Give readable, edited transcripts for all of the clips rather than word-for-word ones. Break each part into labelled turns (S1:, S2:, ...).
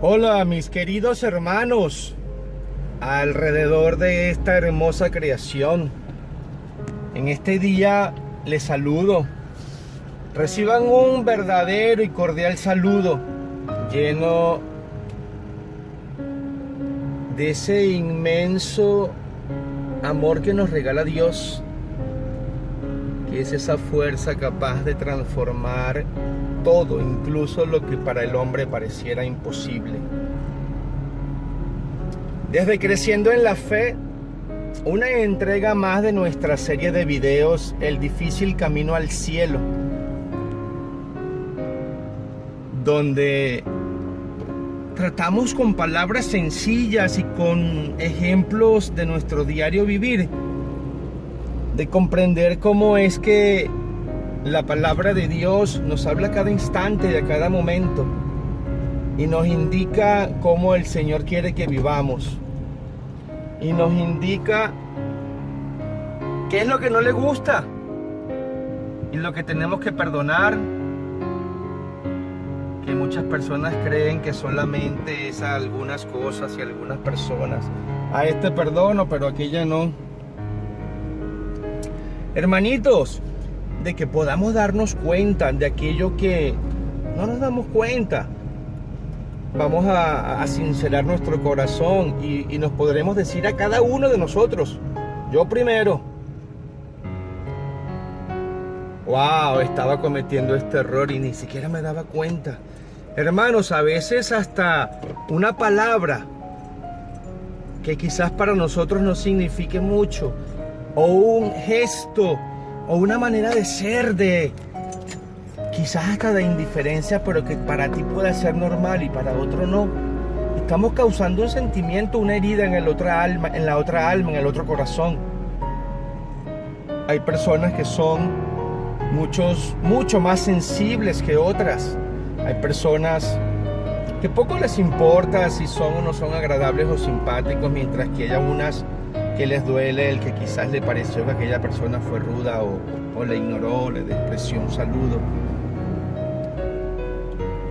S1: Hola mis queridos hermanos, alrededor de esta hermosa creación. En este día les saludo. Reciban un verdadero y cordial saludo, lleno de ese inmenso amor que nos regala Dios, que es esa fuerza capaz de transformar todo, incluso lo que para el hombre pareciera imposible. Desde Creciendo en la Fe, una entrega más de nuestra serie de videos, El difícil camino al cielo, donde tratamos con palabras sencillas y con ejemplos de nuestro diario vivir, de comprender cómo es que la palabra de Dios nos habla a cada instante, a cada momento, y nos indica cómo el Señor quiere que vivamos, y nos indica qué es lo que no le gusta y lo que tenemos que perdonar, que muchas personas creen que solamente es a algunas cosas y a algunas personas. A este perdono, pero a aquella no. Hermanitos, de que podamos darnos cuenta de aquello que no nos damos cuenta. Vamos a sincerar nuestro corazón y nos podremos decir a cada uno de nosotros: yo primero. Wow, estaba cometiendo este error y ni siquiera me daba cuenta. Hermanos, a veces hasta una palabra que quizás para nosotros no signifique mucho, o un gesto, o una manera de ser, quizás hasta de indiferencia, pero que para ti puede ser normal y para otro no. Estamos causando un sentimiento, una herida en la otra alma, en el otro corazón. Hay personas que son mucho más sensibles que otras. Hay personas que poco les importa si son o no son agradables o simpáticos, mientras que hay unas que les duele el que quizás le pareció que aquella persona fue ruda o le ignoró, le despreció un saludo.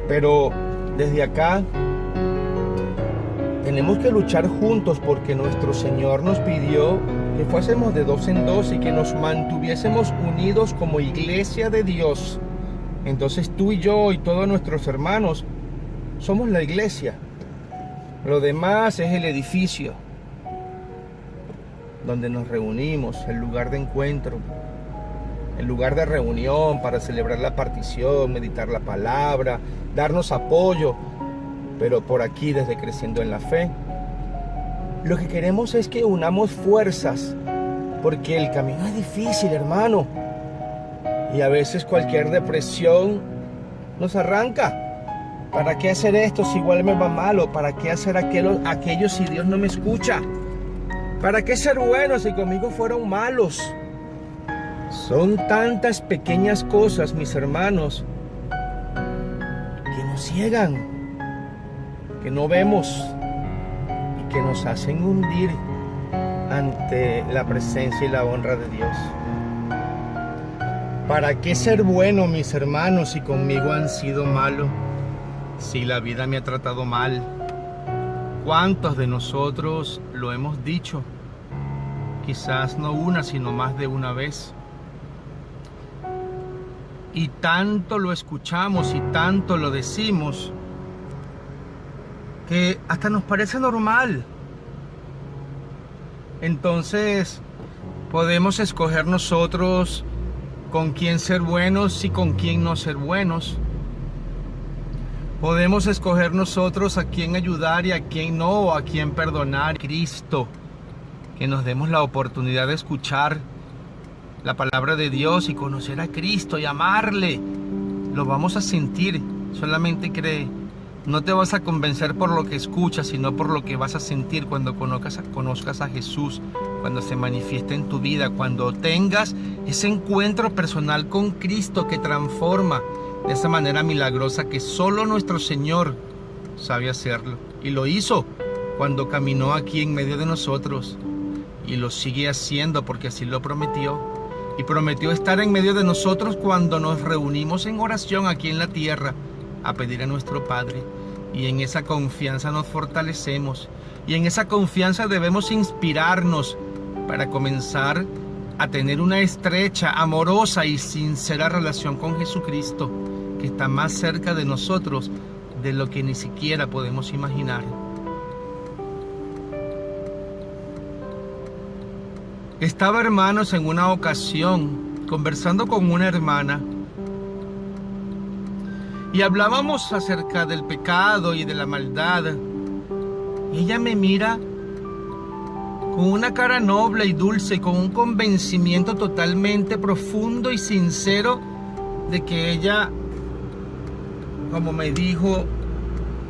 S1: Pero desde acá tenemos que luchar juntos, porque nuestro Señor nos pidió que fuésemos de dos en dos y que nos mantuviésemos unidos como iglesia de Dios. Entonces tú y yo y todos nuestros hermanos somos la iglesia. Lo demás es el edificio donde nos reunimos, el lugar de encuentro, el lugar de reunión para celebrar la partición, meditar la palabra, darnos apoyo. Pero por aquí, desde Creciendo en la Fe, lo que queremos es que unamos fuerzas, porque el camino es difícil, hermano, y a veces cualquier depresión nos arranca. ¿Para qué hacer esto si igual me va mal? ¿O para qué hacer aquello si Dios no me escucha? ¿Para qué ser bueno si conmigo fueron malos? Son tantas pequeñas cosas, mis hermanos, que nos ciegan, que no vemos y que nos hacen hundir ante la presencia y la honra de Dios. ¿Para qué ser bueno, mis hermanos, si conmigo han sido malos? Si la vida me ha tratado mal. ¿Cuántos de nosotros lo hemos dicho? Quizás no una, sino más de una vez. Y tanto lo escuchamos y tanto lo decimos que hasta nos parece normal. Entonces podemos escoger nosotros con quién ser buenos y con quién no ser buenos. Podemos escoger nosotros a quién ayudar y a quién no, o a quién perdonar. Cristo, que nos demos la oportunidad de escuchar la palabra de Dios y conocer a Cristo y amarle. Lo vamos a sentir, solamente cree. No te vas a convencer por lo que escuchas, sino por lo que vas a sentir cuando conozcas a Jesús, cuando se manifieste en tu vida, cuando tengas ese encuentro personal con Cristo que transforma de esa manera milagrosa que solo nuestro Señor sabe hacerlo. Y lo hizo cuando caminó aquí en medio de nosotros, y lo sigue haciendo porque así lo prometió. Y prometió estar en medio de nosotros cuando nos reunimos en oración aquí en la tierra a pedir a nuestro Padre. Y en esa confianza nos fortalecemos. Y en esa confianza debemos inspirarnos para comenzar a tener una estrecha, amorosa y sincera relación con Jesucristo, que está más cerca de nosotros de lo que ni siquiera podemos imaginar. Estaba, hermanos, en una ocasión conversando con una hermana y hablábamos acerca del pecado y de la maldad. Y ella me mira con una cara noble y dulce y con un convencimiento totalmente profundo y sincero de que ella, como me dijo,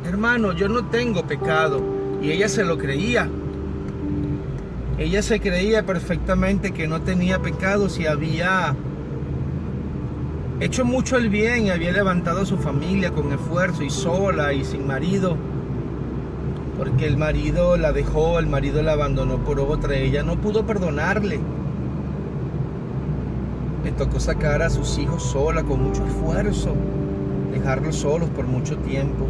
S1: hermano, yo no tengo pecado. Y ella se lo creía. Ella se creía perfectamente que no tenía pecados y había hecho mucho el bien y había levantado a su familia con esfuerzo y sola y sin marido. Porque el marido la dejó, el marido la abandonó por otra. Ella no pudo perdonarle. Le tocó sacar a sus hijos sola, con mucho esfuerzo. Dejarlos solos por mucho tiempo.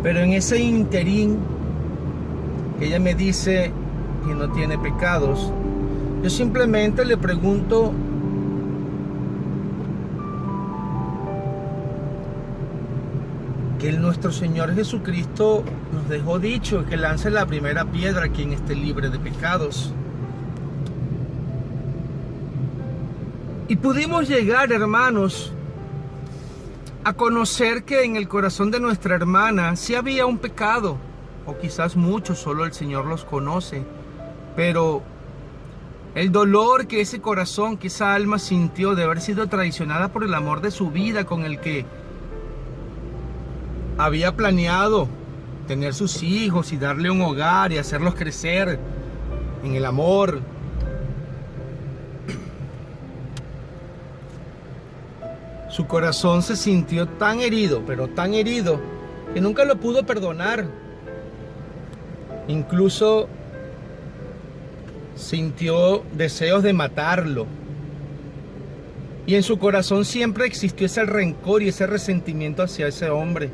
S1: Pero en ese interín, que ella me dice que no tiene pecados, yo simplemente le pregunto, que nuestro Señor Jesucristo nos dejó dicho que lance la primera piedra a quien esté libre de pecados. Y pudimos llegar, hermanos, a conocer que en el corazón de nuestra hermana sí había un pecado, o quizás muchos, solo el Señor los conoce, pero el dolor que ese corazón, que esa alma sintió de haber sido traicionada por el amor de su vida, con el que había planeado tener sus hijos y darle un hogar y hacerlos crecer en el amor. Su corazón se sintió tan herido, pero tan herido, que nunca lo pudo perdonar. Incluso sintió deseos de matarlo. Y en su corazón siempre existió ese rencor y ese resentimiento hacia ese hombre.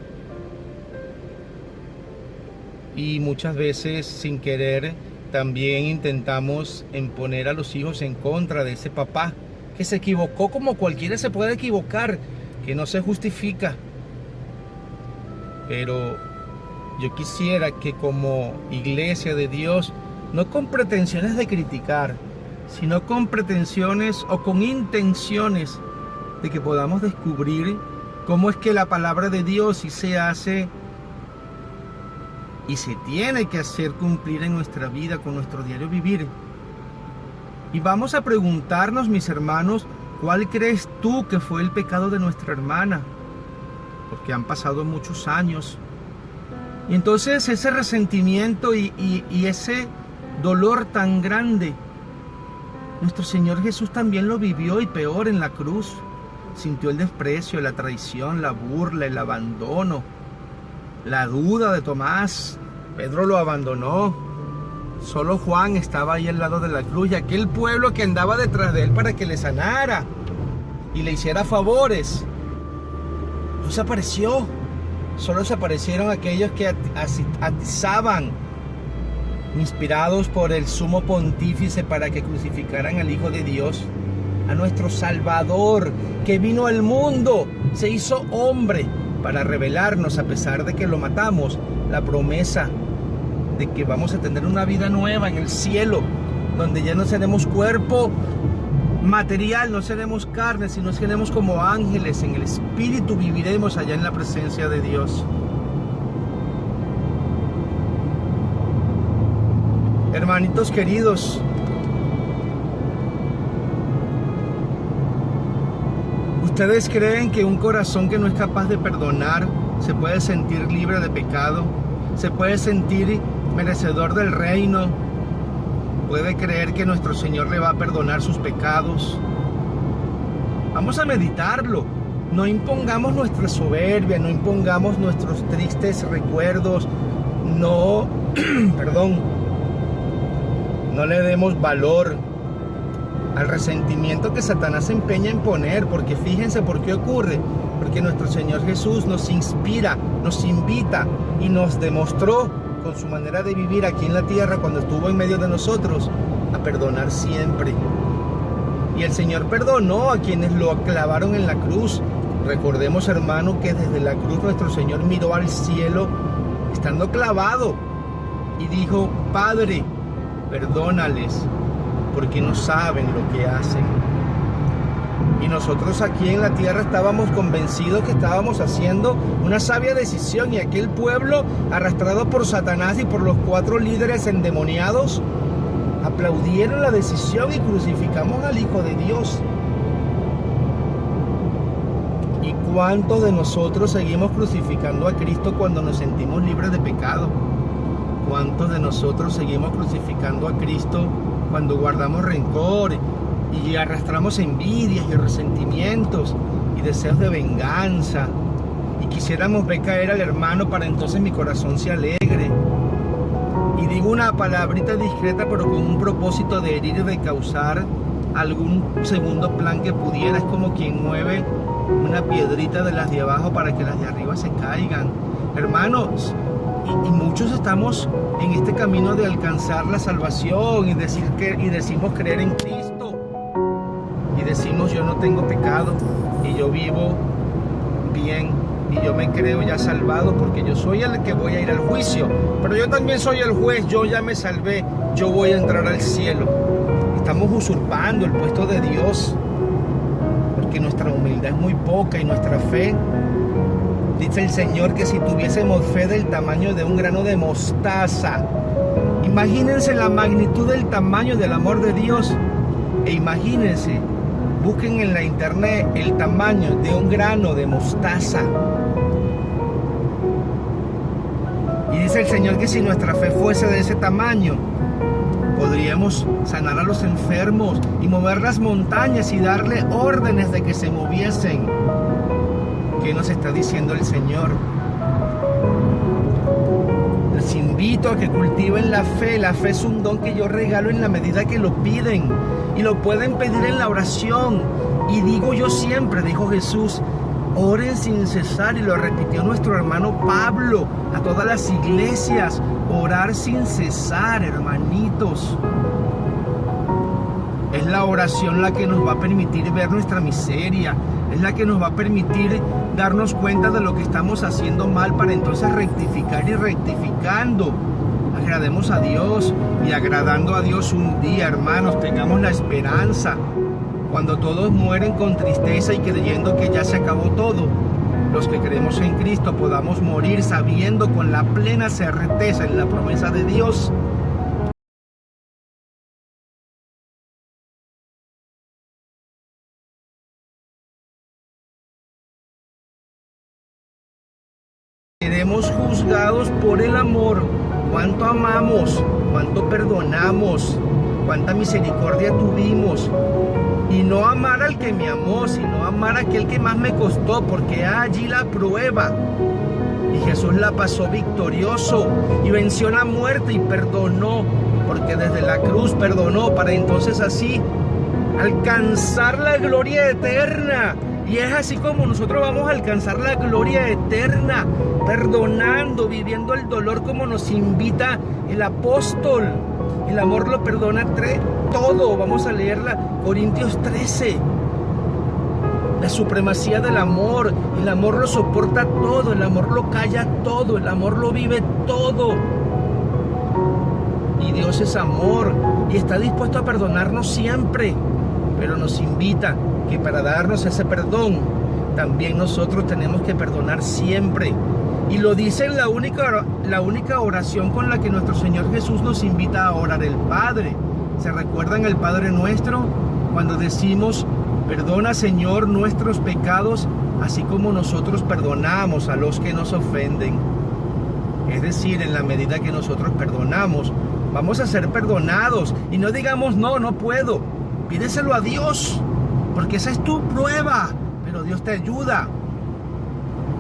S1: Y muchas veces, sin querer, también intentamos poner a los hijos en contra de ese papá que se equivocó, como cualquiera se puede equivocar, que no se justifica. Pero yo quisiera que como iglesia de Dios, no con pretensiones de criticar, sino con pretensiones o con intenciones de que podamos descubrir cómo es que la palabra de Dios sí se hace y se tiene que hacer cumplir en nuestra vida, con nuestro diario vivir. Y vamos a preguntarnos, mis hermanos, ¿cuál crees tú que fue el pecado de nuestra hermana? Porque han pasado muchos años. Y entonces ese resentimiento y ese dolor tan grande, nuestro Señor Jesús también lo vivió, y peor, en la cruz. Sintió el desprecio, la traición, la burla, el abandono, la duda de Tomás. Pedro lo abandonó. Solo Juan estaba ahí al lado de la cruz, y aquel pueblo que andaba detrás de él para que le sanara y le hiciera favores no se apareció. Solo se aparecieron aquellos que atizaban, inspirados por el sumo pontífice, para que crucificaran al Hijo de Dios, a nuestro Salvador, que vino al mundo, se hizo hombre para revelarnos, a pesar de que lo matamos, la promesa de que vamos a tener una vida nueva en el cielo, donde ya no seremos cuerpo material, no seremos carne, sino seremos como ángeles. En el Espíritu viviremos allá en la presencia de Dios. Hermanitos queridos, ¿ustedes creen que un corazón que no es capaz de perdonar se puede sentir libre de pecado? ¿Se puede sentir merecedor del reino? ¿Puede creer que nuestro Señor le va a perdonar sus pecados? Vamos a meditarlo. No impongamos nuestra soberbia, no impongamos nuestros tristes recuerdos, no, no le demos valor al resentimiento que Satanás se empeña en poner, porque fíjense por qué ocurre. porque nuestro Señor Jesús nos inspira, nos invita y nos demostró con su manera de vivir aquí en la tierra cuando estuvo en medio de nosotros a perdonar siempre. Y el Señor perdonó a quienes lo clavaron en la cruz. Recordemos, hermano, que desde la cruz nuestro Señor miró al cielo estando clavado y dijo: Padre, perdónales porque no saben lo que hacen. Y nosotros aquí en la tierra estábamos convencidos que estábamos haciendo una sabia decisión, y aquel pueblo, arrastrado por Satanás y por los 4 líderes endemoniados, aplaudieron la decisión y crucificamos al Hijo de Dios. ¿Y cuántos de nosotros seguimos crucificando a Cristo cuando nos sentimos libres de pecado? ¿Cuántos de nosotros seguimos crucificando a Cristo cuando guardamos rencor y arrastramos envidias y resentimientos y deseos de venganza? Y quisiéramos ver caer al hermano para entonces mi corazón se alegre. Y digo una palabrita discreta, pero con un propósito de herir y de causar algún segundo plan que pudiera. Es como quien mueve una piedrita de las de abajo para que las de arriba se caigan. Hermanos, y muchos estamos en este camino de alcanzar la salvación y decimos creer en Cristo. Y decimos: yo no tengo pecado y yo vivo bien y yo me creo ya salvado porque yo soy el que voy a ir al juicio, pero yo también soy el juez, yo ya me salvé, yo voy a entrar al cielo. Estamos usurpando el puesto de Dios porque nuestra humildad es muy poca y nuestra fe, dice el Señor, que si tuviésemos fe del tamaño de un grano de mostaza, imagínense la magnitud del tamaño del amor de Dios, e imagínense, busquen en la internet el tamaño de un grano de mostaza. Y dice el Señor que si nuestra fe fuese de ese tamaño, podríamos sanar a los enfermos y mover las montañas y darle órdenes de que se moviesen. ¿Qué nos está diciendo el Señor? Les invito a que cultiven la fe. La fe es un don que yo regalo en la medida que lo piden. Y lo pueden pedir en la oración. Y digo yo siempre, dijo Jesús, oren sin cesar. Y lo repitió nuestro hermano Pablo a todas las iglesias. Orar sin cesar, hermanitos. Es la oración la que nos va a permitir ver nuestra miseria. Es la que nos va a permitir darnos cuenta de lo que estamos haciendo mal para entonces rectificar, y rectificando agrademos a Dios, y agradando a Dios un día, hermanos, tengamos la esperanza. Cuando todos mueren con tristeza y creyendo que ya se acabó todo, los que creemos en Cristo podamos morir sabiendo con la plena certeza en la promesa de Dios seremos juzgados por el amor. Cuánto amamos, cuánto perdonamos, cuánta misericordia tuvimos. Y no amar al que me amó, sino amar a aquel que más me costó, porque allí la prueba. Y Jesús la pasó victorioso y venció la muerte y perdonó, porque desde la cruz perdonó para entonces así alcanzar la gloria eterna. Y es así como nosotros vamos a alcanzar la gloria eterna, perdonando, viviendo el dolor como nos invita el apóstol. El amor lo perdona todo. Vamos a leerla, Corintios 13. La supremacía del amor. El amor lo soporta todo, el amor lo calla todo, el amor lo vive todo. Y Dios es amor y está dispuesto a perdonarnos siempre, pero nos invita que para darnos ese perdón, también nosotros tenemos que perdonar siempre. Y lo dice en la única oración con la que nuestro Señor Jesús nos invita a orar, el Padre. ¿Se recuerdan el Padre Nuestro? Cuando decimos: perdona, Señor, nuestros pecados, así como nosotros perdonamos a los que nos ofenden. Es decir, en la medida que nosotros perdonamos, vamos a ser perdonados. Y no digamos: no puedo. Pídeselo a Dios, porque esa es tu prueba, pero Dios te ayuda.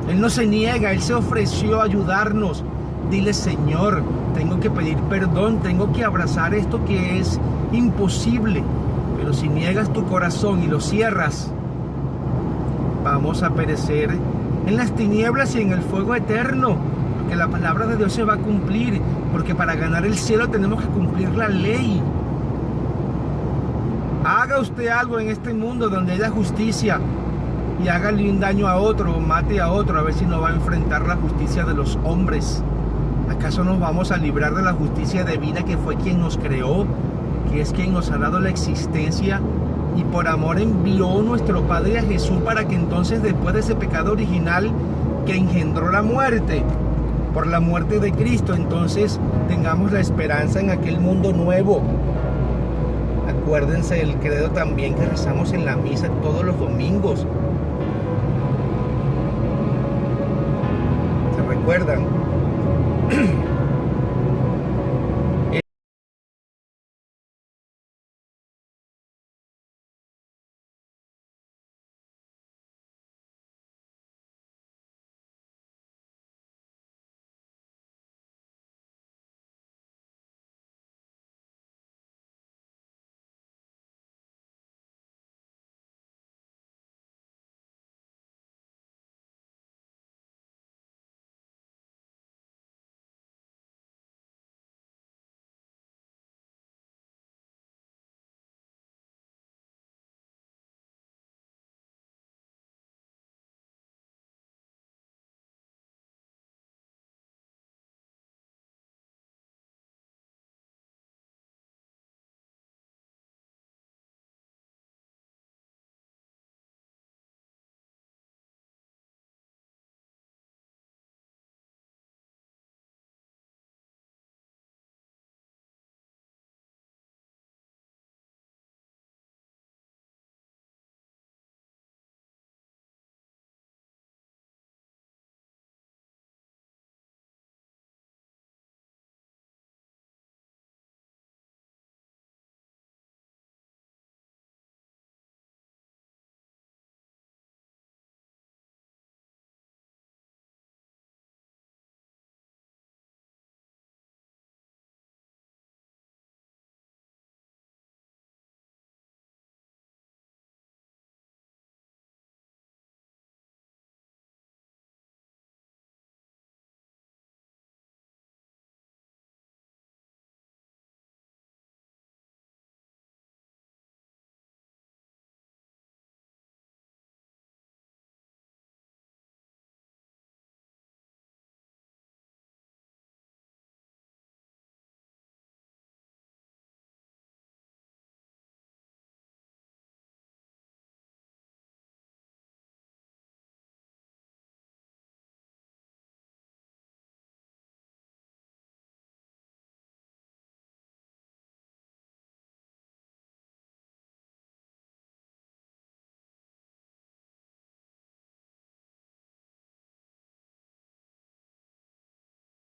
S1: Él no se niega, Él se ofreció a ayudarnos. Dile: Señor, tengo que pedir perdón, tengo que abrazar esto que es imposible. Pero si niegas tu corazón y lo cierras, va vamos a perecer en las tinieblas y en el fuego eterno, porque la palabra de Dios se va a cumplir, porque para ganar el cielo tenemos que cumplir la ley. Haga usted algo en este mundo donde haya justicia y hágale un daño a otro o mate a otro, a ver si no va a enfrentar la justicia de los hombres. ¿Acaso nos vamos a librar de la justicia divina, que fue quien nos creó, que es quien nos ha dado la existencia y por amor envió nuestro Padre a Jesús para que entonces, después de ese pecado original que engendró la muerte, por la muerte de Cristo, entonces tengamos la esperanza en aquel mundo nuevo? Acuérdense del credo también que rezamos en la misa todos los domingos. ¿Se recuerdan?